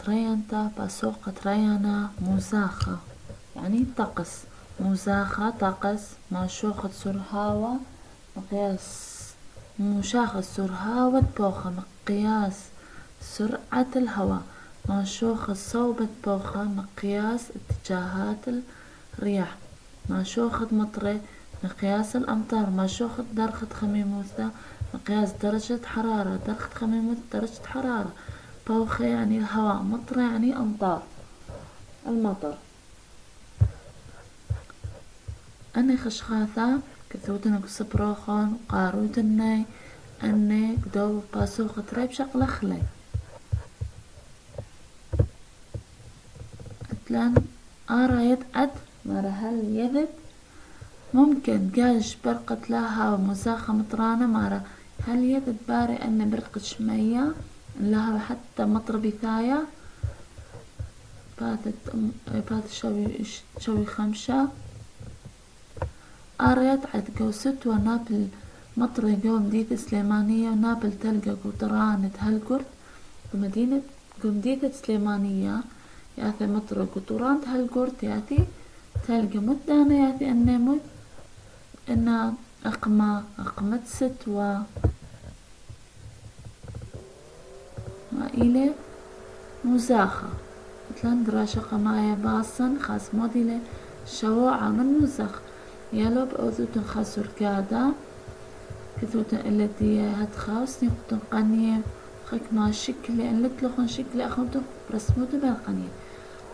ترينتا باسوق ترينا موزاخة يعني طقس. موزاخة طقس ماشوخة سرهاوة مقياس مشاخة سرهاوة بوخة مقياس سرعة الهواء. ماشوخة صوبة بوخة مقياس اتجاهات الرياح. ماشوخة مطرة مقياس الأمطار. ماشوخة درخة خميموثة مقياس درجة حرارة. درخة خميموثة درجة حرارة. بوخة يعني الهواء. مطرة يعني أمطار المطر. أني خشخاثة كثوتن كسبروخون قارودني أني قدو باسوخة تريب شغلة خلي أتلان آرايد أد مرهل يذب ممكن قاش برقت لها ومزاخة مطرانة مارا هل يذب باري أني برقت شمية لها حتى مطر بثاية بات شوي خمشة. آريت عد قوست ونابل مطر قوم ديت سليمانية ونابل تلقى قطرانة هالقرد ومدينة قوم ديت سليمانية ياثي مطر قطرانة هالقرد ياثي تلقى مدانة ياثي أني مد إن أقمت ستوى ما إلي مزاخة مثلا دراشة قماية باصن خاص موديلة شووعة من مزاخ يالو بأوذوتن خاسور كادا كثوتن التي هتخاص نيقوتن قنية خك ما شكلي أن لتلخن شكلي أخوتن رسموتن بالقنية.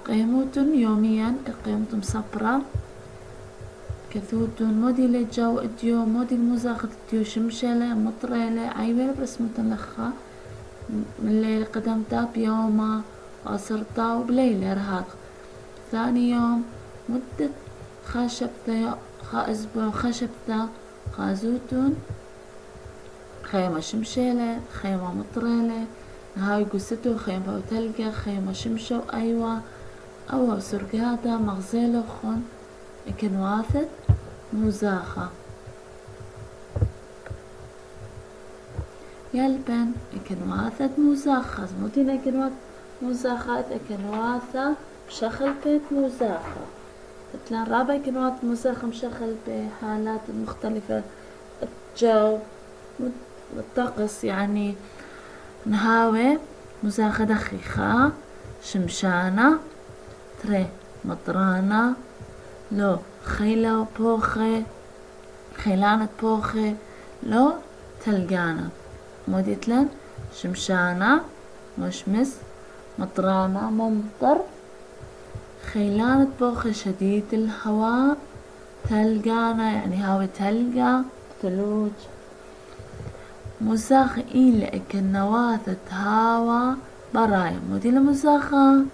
قيموتن يوميا قيموتن صبرة كثوتن موديل جو اديو موديل مزاخة اديو شمشلة مطريلة عيبلة برسموتن لخا من الليل قدمتا بيوما وأصرتا وبليلة رهاق. ثاني يوم مدة خاشبتا أسبوع خشبتا خازوتون خيمة شمشيلة خيمة مطريلة هاي قصتو خيمة وتلقى خيمة شمشو أيوة أو سرقادا مغزيلو خون كنواثت مزاخة يلبن كنواثت مزاخة مدينة كنواث مزاخات كنواثة بشخل بيت مزاخة. مثلا رابع كنوات مزاخة مشغل بحالات مختلفة الجو الطقس يعني نهاوي مزاخة دخيخة شمشانة تري مطرانة لو خيلة بوخة خيلانة بوخة لو تلقانة موديتلن شمشانة مشمس مطرانة ممطر خيلانة بوخة شديد الهواء تلقانة يعني هاوي تلقى ثلوج. مزاخ إلى كنواثة هوا برايا موديل مزاخة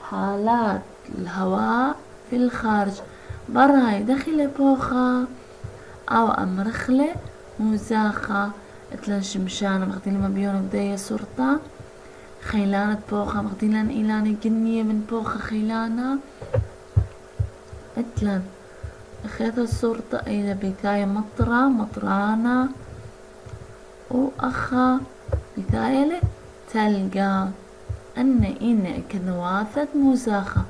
حالات الهواء في الخارج براي داخل بوخة أو أمرخلة مزاخة اتلن شمشانة مغديلة مبيونة بداية صورتا خيلانة بوخة مغديلان إيلاني جنية من بوخة خيلانة اتلن اخذ الصورة إلى بداية مطرة مطرانة وأخا بداية تلقى إن كنواثة مزاخة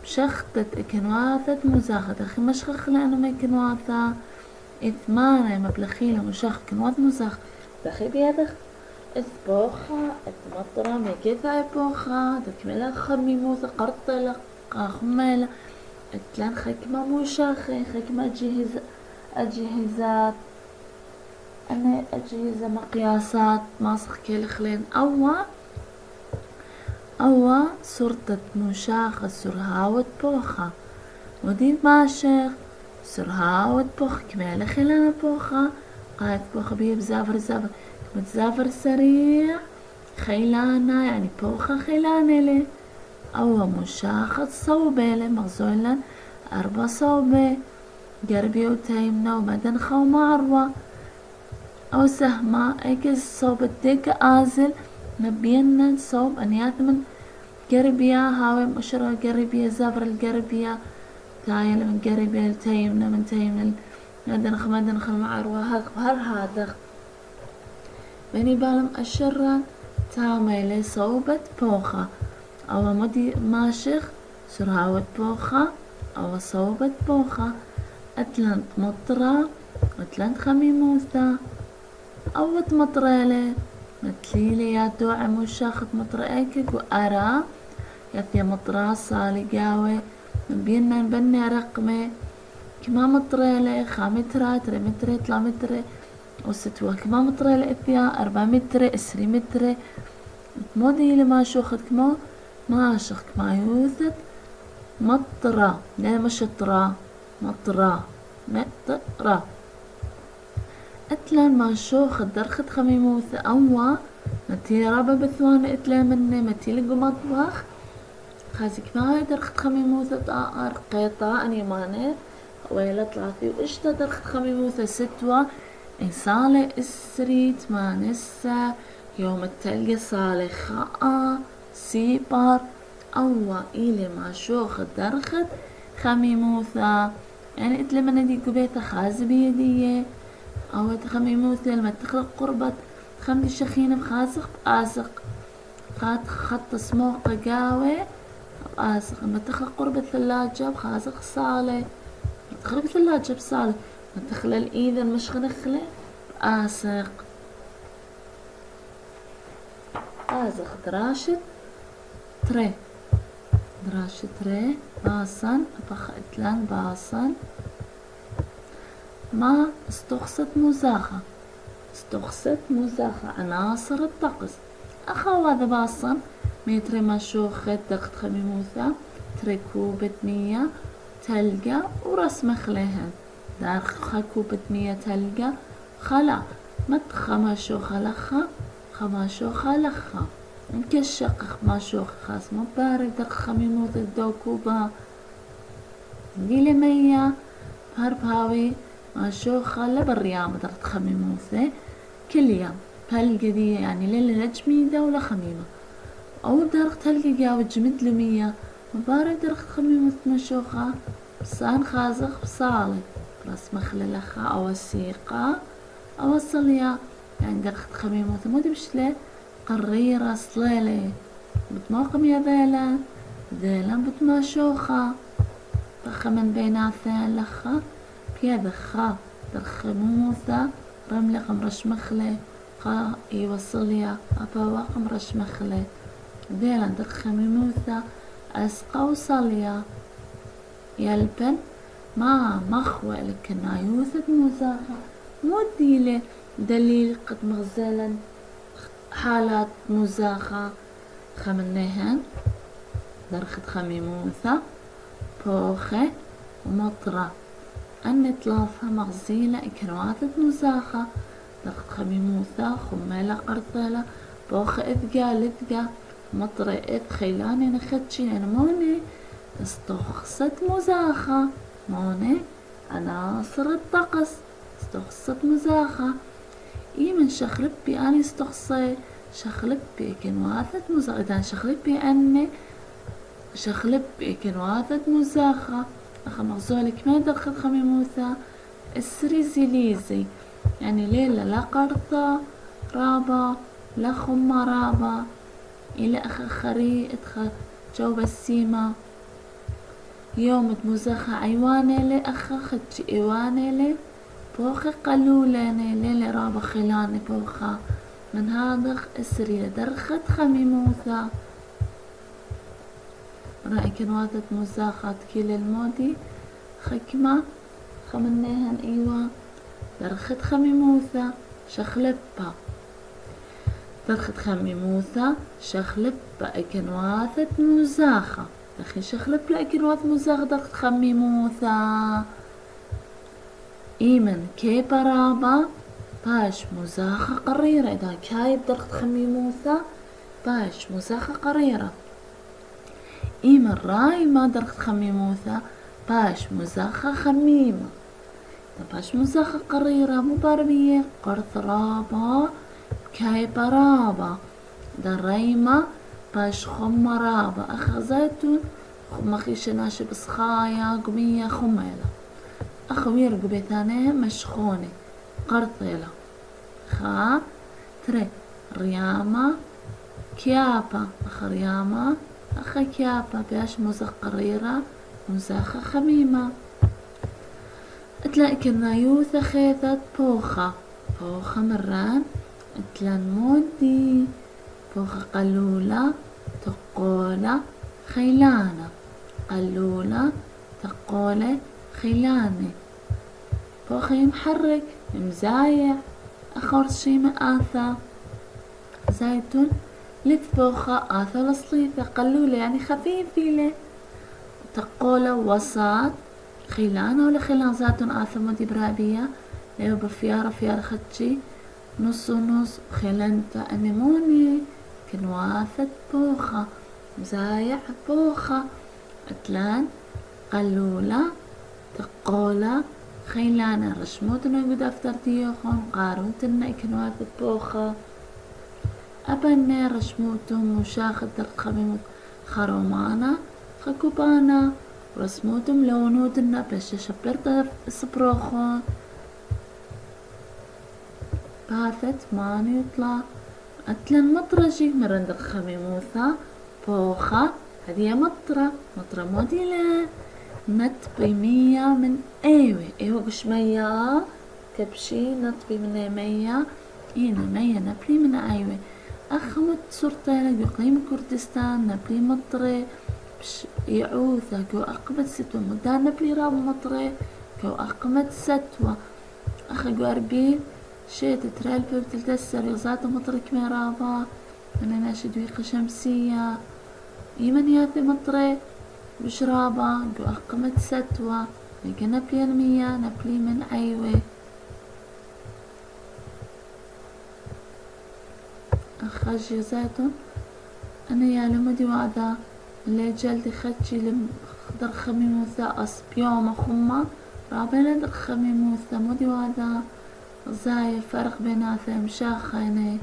بشختة كنواثة مزاخة دخي مشخخ لأنه ما كنواثة إثمانة مبلخيلة مشخ كنواث مزاخة دخي بيدخ بوخة مطرة ميكيثا بوخة دكملة خميموثة قرطلة خميلة اتلان خكمة مشاخي خكمة أجهزات أنا أجهزة مقياسات ماسخ كيل خلين أوا صورة مشاخة سرهاوة بوخة ودي ماشخ سرهاوة بوخ كمالة خلانة بوخة قاعد بوخة بيه بزافر متزافر سريع خيلانة يعني بوخة خيلانة لي أو مشاخة صوبة لي مغزولا 4 صوبة قربي وتيمنا ومدنخة ومعروة أو سهمة اكز صوب الديك آزل نبينا صوب أنيات من قربية هاوي مشرة قربية زافر القربية تايل من قربية تيمنا من تيمنا مدنخة المعروة هذا بني بالم الشرة تاميلي صوبة بوخة أو مدي ماشخ سراوت بوخة أو صوبت بوخة أتلنت مطرة أتلنت خميموثة أو مطريلة متليلي يا دوعي مشاخت مطرئك وأرى يثي مطرة صالي قاوي بينا نبني رقمي كما مطريلة 5 متر 3 متر 3 متر وستوى كما مطريلة إثيا 4 متر 20 متر مودي لما شوخت كما ما شخ كما يوثت مطرة لا مش طرا مطرة مطرة اتلان ما شوخ درخت خميموثة أوا متي رابا بثوان اتلا مني متي لقو مطبخ خازك ما درخت خميموثة طائر قيطة أني ماني ويلا طلعتي وإشتا درخت خميموثة ستوى إنسالة إسريت ما نسا يوم التلقى صالي خاء سيبار أوا إلي ما شوخ درخت خميموثة يعني اتلا من دي قبيتة خاز بيديه أو خميموثة لما تخلق قربة خمدي شخينة بخازق بآسق خط سموقة قاوي بآسق لما تخلق قربة ثلاجة بخازق صالة تخلق ثلاجة بصالة لما تخلى الإيذا المشخ نخلة بآسق آسق دراشة تري دراشة تري باصن أبخ إتلان باصن ما استخصت مزاخة عناصر الطقس أخو هذا باصن متر ما شوخت دقت خميموثة تركوبة 100 تلقى ورسم خليهن داخل كوبة 100 تلقى خلا متخما شوخة لخا خما شوخة لخا مكشق ما شوخة خاص مبارك دق خميموثة دو كوبة دي 100 هربهاوي ما شوخة لبالريام درت خميموثة كل يوم بهالقضية يعني ليلة لجميدة ولا خميمة أو درخت هالقي قاوة جمد لمية مبارك درخت خميموثة مشوخة بصان خازق بصالة راس مخللخة أو السيقة أو الصلية يعني درخت خميموثة مودي بشلة قريرة صليلة بتموقم يا ذيلا بتماشوخة بخ من بيناتها لخة بيد خا درخموثة رملة قمرش مخلة خا يوصليا أبوا قمرش مخلة ذيلا درخموثة أسقى وصليا يلبن ما مخوة لكنا يوثد مزاحة موديلة دليل قد مغزلا حالات مزاخة خمنهن درخت خميموثة بوخة ومطرة أن تلافها مغزيلة إكرواتة مزاخة درخت خميموثة خميلة قرطلة بوخة لثقة مطرة خيلاني نختشي أنا موني استخصت مزاخة موني عناصر الطقس استخصت مزاخة من شخلبي أني استخصي شخلبي كنواثة مزاخة إذا شخلبي أني شخلبي كنواثة مزاخة أخا مغزولك ما درخت خميموثة السريزي ليزي يعني ليلة لا قرطة رابا لا خمة رابا إلى أخا خري ادخل جوب السيمة يوم مزاخة عيواني لي أخا خدش إيواني لي بوخي قلولاني ليلي رابا خلاني بوخا من هذا السرية درخت خميموثة رأي كنواتة مزاخات كيل المودي خكمة خمنيهن ايوه درخت خميموثة شخلبها درخت خميموثة شخلبها كنواتة مزاخة دخي شخلب لأكنوات مزاخة درخت خميموثة إيمن كي برابا باش مزاخة قريرة إذا كايب درخت خميموثة باش مزاخة قريرة إيمن راي ما درخت خميموثة باش مزاخة خميمة باش مزاخة قريرة مباربية قرث رابا كاي برابا دريمة باش خم رابا أخ زيتون خمخي شناشي بصخايا قمية خميلة أخوير قبيتانيه مشخوني قرطيلة تري ريامة كيابا أخ ريامة أخا كيابا بياش موزة قريرة موزاخة خميمة. اتلا كنا يوثا خيثت بوخة بوخة مران اتلا مودي بوخة قلولة تقولة خيلانة قلولة تقولة خيلانة. بوخة يمحرك مزايع أخور شي مآثة زايتون لثبوخة آثة لصليثة قلولة يعني خفيفة تقولة وسط خيلانة ولا خيلان زاتون آثة مدي برابية ليو بفيارة فيارة خدشي نص ونص خيلانتا أنيموني كنواثة بوخة مزايع بوخة اتلان قلولة تقولة خيلانة رشموتنا يقود أفتر ديوخون قاروتنا كنواثة بوخة أبنى رشموتم وشاخد درخميموت خرومانا خكوبانا رسموتم لونوتنا بش شبرت سبروخون باثت ماني يطلع أتلن مطرجي مرند الخميموثة بوخة هذه مطرة موديلة نطبي مية من ايوه قشمية كبشي نطبي من مية هنا مية نبلي من ايوه أخمت صورتين يقيم كردستان نبلي مطرة يعوثة كو أقمت ستوى مدان نبلي راب مطرة كو أقمت ستوى أخي أربي شيت ترالبي بتلتسر يغزات مطرة كميرابا أنا ناشد ويقة شمسية يمن ياثي مطرة بشرابا كو أقمت ستوى لكن نبلي المية نبلي من عيوة أخرج زيتون أنا يا لمدي وعدا اللي جلدي خدشي لخضر خميموثا أصبيوم خمة رابين در خميموثا مدي وعدا زاي فرق بيناتهم شاخيني